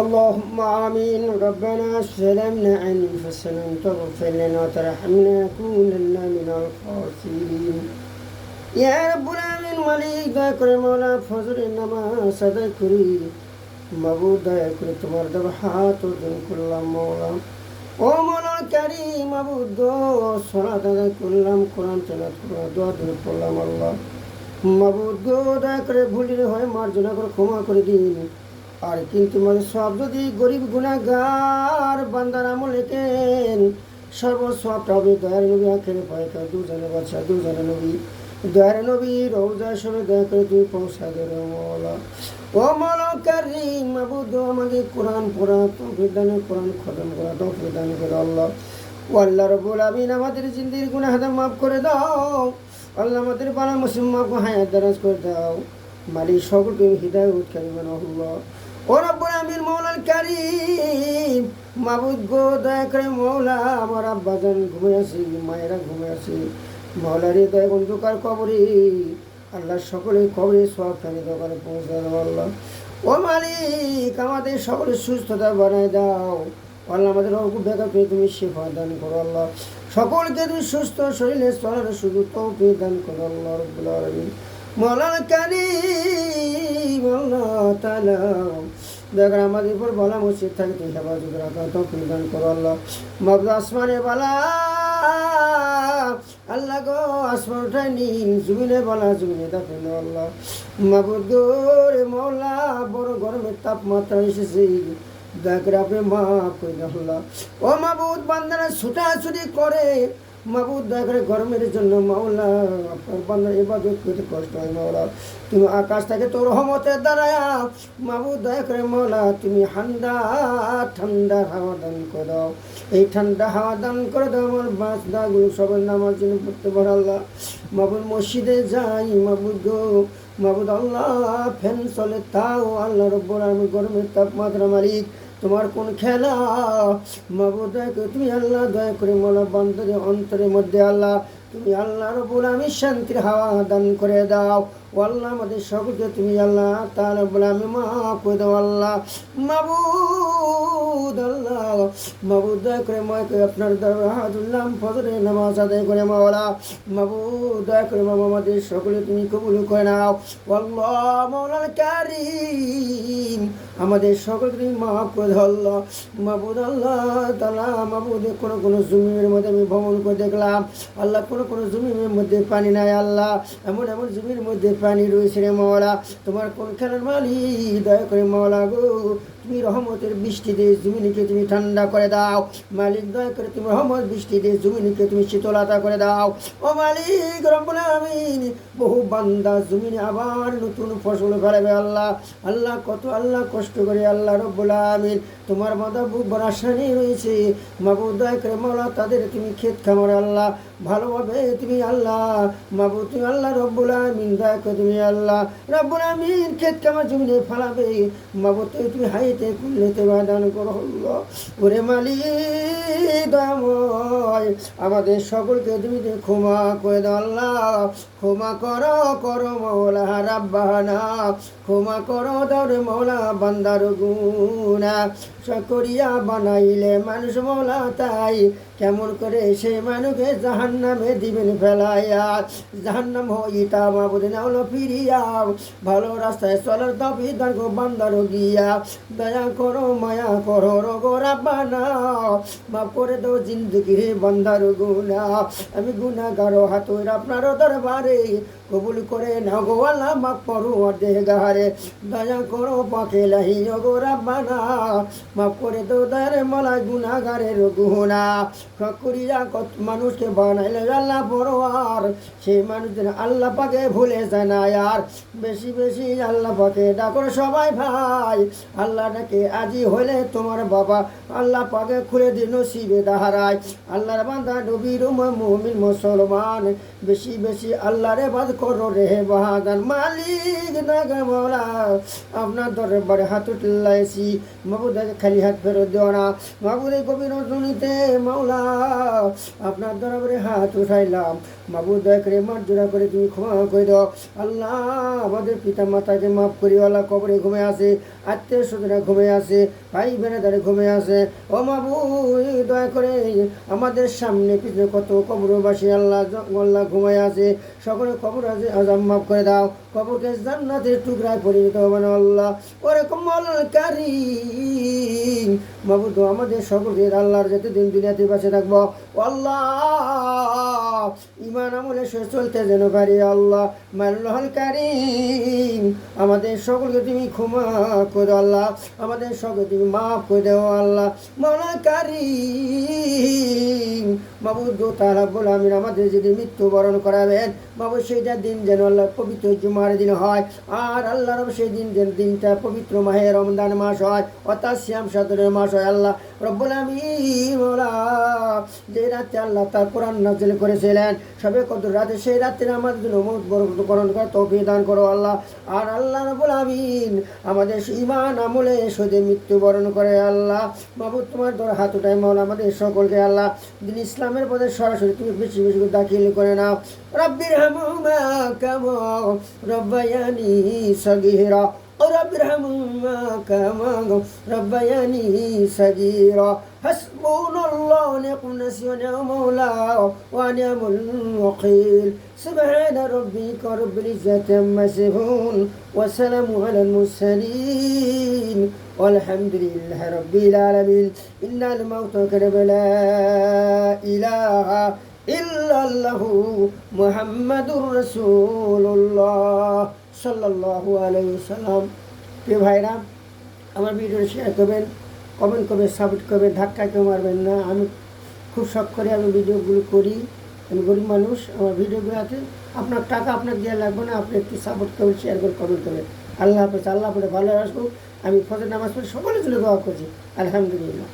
اللهم آمين. ربنا سلمنا أنفسنا تغفر لنا وترحمنا لنكونن من الخاسرين. يا رب العالمين মালিক দয়া করে মওলা ফজরের নামাজ আদায় করি। মাবুদ দয়া করে তোমার দেওয়া হাত ওজন করলাম মওলা। ও মওলা কারীম মাবুদ গো, সালাত আদায় করলাম, কোরআন তেলাওয়াত করলাম, দোয়া দূর করলাম আল্লাহ। মাবুদ গো দয়া করে ভুলিলে হয় মার্জনা করে ক্ষমা করে দিন। আর কিন্তু মানে সব যদি গরিব গুনাহগার বান্দার আমল লেখেন, সর্বসবটা হবে দয়ার নবী আখেরে পায়কা দুজনে বাচ্চা দুজনে নবী দয়ার নবী রওজার সময় দয়া করে তুমি পৌঁছা দেবে মওলা। ও মওলা কারীম মাবুদ আমাকে কোরআন পড়া তৌফিক দান, কোরআন খতম করা তৌফিক দান করে আল্লাহ। ও আল্লাহ রাব্বুল আমিন আমাদের জিন্দির গুনাহ মাফ করে দাও আল্লাহ। আমাদের বালা মুসলিম মাফ হায়াত দারাজ করে দাও মালিক। সকলকে হিদায়াত করিবেন আল্লাহ। ও রব্বুল আমিন মওলাল কারীম মাবুদ গো দয়া করে মওলা আমার আব্বাজান ঘুমে আছে, মায়েরা ঘুমে আছে মওলা রে দয়া অন্ধকার কবরে আল্লাহ সকলে কবরে সওয়াব খানি দোকানে পৌঁছে দাও আল্লাহ। ও মালিক আমাদের সকলের সুস্থতা বানায় দাও আল্লাহ। আমাদের অল্প বেকা পেয়ে তুমি শেফা দান করো আল্লাহ। সকলকে তুমি সুস্থ শরীরে চলার শুধু তৌফিক দান করো আল্লাহ রব্বুল আলামিন। মওলানা কারীম আল্লাহ তাআলা দেখেন আমাদের উপর বালা মুসিবত থাকে তুই হেফাজত রাখা তৌফিক দান করো আল্লাহ। মাবুদ আসমানে বালা আল্লাহ গো আসমান উঠায় নিন, জমিনে বালা জমিনে দাফিন আল্লাহ। মাবুদ গো রে মওলা বড় গরমের তাপমাত্রা এসেছে, দয়া করে আপনি মাফ করে দেন আল্লাহ। ও মাবুদ বান্দারা ছুটাছুটি করে মাবুদ দয়া করে গরমের জন্য মাওলা আপনার বান্দার ইবাদত করতে কষ্ট হয় মাওলা। তুমি আকাশ থেকে তোর রহমতের দ্বারায়া মাবুদ দয়া করে মাওলা তুমি ঠান্ডা ঠান্ডা হাওয়া দান করে দাও। এই ঠান্ডা হাওয়া দান করে দাও আমার বাসদাগুলো সবার নামার জন্য পড়তে পারে আল্লাহ। মাবুদ মসজিদে যাই মাবুদ গো মাবুদ আল্লাহ ফ্যান চলে তাও আল্লাহ রব্বুল আলামিন গরমের তাপমাত্রা মালিক তোমার কোন খেলা মাবুদ দয়া করে তুমি আল্লাহ দয়া করে মওলা বান্দাদের অন্তরের মধ্যে আল্লাহ তুমি আল্লাহ রব্বুল আলামিন শান্তির হাওয়া দান করে দাও। ও আল্লাহ আমাদের সকলকে তুমি আল্লাহ তাআলা রব্বুল আলামিন মাফ করে দাও আল্লাহ। মাবুদ আল্লাহ মাবুদ দয়া করে মায় করে আপনার দরবারে হাত উল্লাম ফজরের নামাজ আদায় করে মাওলা। মাবুদ দয়া করে মামা আমাদের সকলে তুমি কবুল করে নাও আল্লাহ। মাওলানা কারীম আমাদের সকলকে তুমি মাফ করে দাও আল্লাহ। মাবুদ আল্লাহ তাআলা মাবুদ কোনো জমিনের মধ্যে আমি ভ্রমণ করে দেখলাম আল্লাহ, কোনো জমিনের মধ্যে পানি নাই আল্লাহ, এমন জমির মধ্যে পানি রয়েছে রে মাওলা। তোমার কোন খেলার মালিক দয়া করে মাওলা গো তুমি রহমতের বৃষ্টি দিয়ে জমিনকে তুমি ঠান্ডা করে দাও মালিক। দয়া করে তুমি রহমত বৃষ্টি দিয়ে জমিনকে তুমি শীতলতা করে দাও ও মালিক রব্বুল আলামিন। বহু বান্দা জমিনে আবার নতুন ফসল ফলাবে আল্লাহ। আল্লাহ কত আল্লাহ কষ্ট করে আল্লাহ রব্বুল আলামিন তোমার বান্দা বুক ভরা আশানি রয়েছে মাবুদ দয়া করে মাওলা তাদের তুমি ক্ষেত খামার আল্লাহ ভালোভাবে তুমি আল্লাহ মাবুদ তুমি আল্লাহ রব্বুল আলামিন দয়া করে তুমি আল্লাহ রব্বুল আলামিন ক্ষেত খামার জমিনে ফলাবে মাবুদ তুমি হাইতে কুল্লেতে বাদান করো আল্লাহ। ওরে মালিক দয়াময় আমাদের সকলকে তুমি ক্ষমা করে দাও আল্লাহ। ক্ষমা করো করো মাওলা রাব্বানা, ক্ষমা করো দাও রে মাওলা বান্দার গুনাহ সকরিয়া বানাইলে মানুষ মাওলা তাই কেমন করে সে মানুষকে জাহান্নামে দিবেন ফেলাইয়া। জাহান্নাম হইতা মাবুদ নাওলা ফিরিয়া ভালো রাস্তায় চলার তৌফিক দান করো বান্দার গিয়া। দয়া করো মায়া করো রগো রাব্বানা, মাফ করে দাও জিন্দেগি রে বান্দার গুনাহ। আমি গুনাহগার হাতুর আপনার দরবারে কবুল করে নাও গো আল্লাহ মাফ করো দেহগারে। দয়া করো পাকে লাহি গো রাব্বানা, মাফ করে দাও দয়ারে মালা গুনাহগারের গুনাহ। করিয়া কত মানুষকে বানাইলে আল্লাহ পরওয়ার সেই মানুষদের আল্লাহ পাকে ভুলে যায় না আর। বেশি বেশি আল্লাহ পাকে ডাকো সবাই ভাই আল্লাহ ডাকে আজি হইলে তোমার বাবা আল্লাহ পাকে খুলে দিন নসিবে দাহারায়। আল্লাহর বান্দা নবীর মুমিন মুসলমান বেশি বেশি আল্লাহর ইবাদত করো রে বাহাদান মালিক দাগা মাওলা। আপনার দরবারে হাত উঠলাইছি মাবুদ খালি হাত ফেরত দিও না মাবুদ গভীর রজনীতে মাওলা আপনার দরবারে হাত উঠাইলাম মাবুদ দয়া করে মার্জনা করে তুমি ক্ষমা করে দাও আল্লাহ। আমাদের পিতা মাতাকে মাফ করি আল্লাহ, কবরে ঘুমে আছে আত্মীয় স্বজনরা ঘুমিয়ে আছে, ভাই বোনেরা ঘুমিয়ে আছে। ও মাবুদ দয়া করে আমাদের সামনে পিছনে কত কবরবাসী আল্লাহ আল্লাহ ঘুমিয়ে আছে, সকলে কবর আছে আযাব মাফ করে দাও, কবরকে জান্নাতের টুকরায় পরিণত হবে না আল্লাহ। ওরকম মাওলানা কারীম মাবুদ আমাদের সকলকে আল্লাহর যতদিন দুনিয়াতে বাঁচে থাকবো আল্লাহ ইমান আমলে সে চলতে যেন পারি আল্লাহ। মাওলানা কারীম আমাদের সকলকে তুমি ক্ষমা করে আল্লাহ, আমাদের সকলকে তুমি মাফ করে দাও আল্লাহ। মাওলানা কারীম মাবুদ তাআলা রাব্বুল আমিন আমাদের যদি মৃত্যুবরণ করাবেন বাবু সেইটা দিন যেন আল্লাহ পবিত্র জুমার দিন হয়, আর আল্লাহ রব সেই দিন যেন দিনটা পবিত্র মাহে রমজান মাস হয়, অর্থাৎ শ্যাম সাদরের মাস হয় আল্লাহ রব্বুল আমিন। মওলা যে রাতে আল্লাহ তার কোরআন নাযিল করেছিলেন সবে কদর রাতে, সেই রাতে আমাদের জন্য মওত বরকতকরণ করে তৌফিক দান করো আল্লাহ। আর আল্লাহ রব্বুল আমিন আমাদের ঈমান আমলে সদে মৃত্যুবরণ করে আল্লাহ। মাবুদ তোমার দর হাত উঠায় মাওলা আমাদের সকলকে আল্লাহ দিন ইসলামের পথে সরাসরি তুমি বেশি বেশি করে দাখিল করে নাও। রব্বির হামহুমা কামা রব্বায়ানি সগীরা, রব্বির হামহুমা কামা রব্বায়ানি সগীরা। হাসবুনাল্লাহু ওয়া নি'মাল ওয়াকিল ওয়া নি'মাল মাওলা ওয়া নি'মাল ওয়াকিল। সুবহানা রাব্বিকা রাব্বিল ইজ্জাতি আম্মা ইয়াসিফুন ওয়া সালামুন আলাল মুরসালিন ওয়ালহামদুলিল্লাহি রাব্বিল আলামিন। ইন্নাল মাউতা কাতাবা লা ইলাহা ইল্লাল্লাহু মুহাম্মাদুর রাসূলুল্লাহ সাল্লাল্লাহু আলাইহি ওয়াসাল্লাম। প্রিয় ভাইরা আমার ভিডিওটা শেয়ার করবেন, কমেন্ট করবেন, সাপোর্ট করবেন, ধাক্কা কেউ মারবেন না। আমি খুব শখ করে আমি ভিডিওগুলো করি, আমি গরিব মানুষ, আমার ভিডিওগুলোতে আপনার টাকা আপনাকে দেওয়া লাগবে না, আপনি একটু সাপোর্ট করবেন, শেয়ার করে কমেন্ট করবেন। আল্লাহ হাফেজ। আল্লাহ পরে ভালো আসবো। আমি ফজর নামাজ পড়ে সকলের জন্য দোয়া করছি। আলহামদুলিল্লাহ।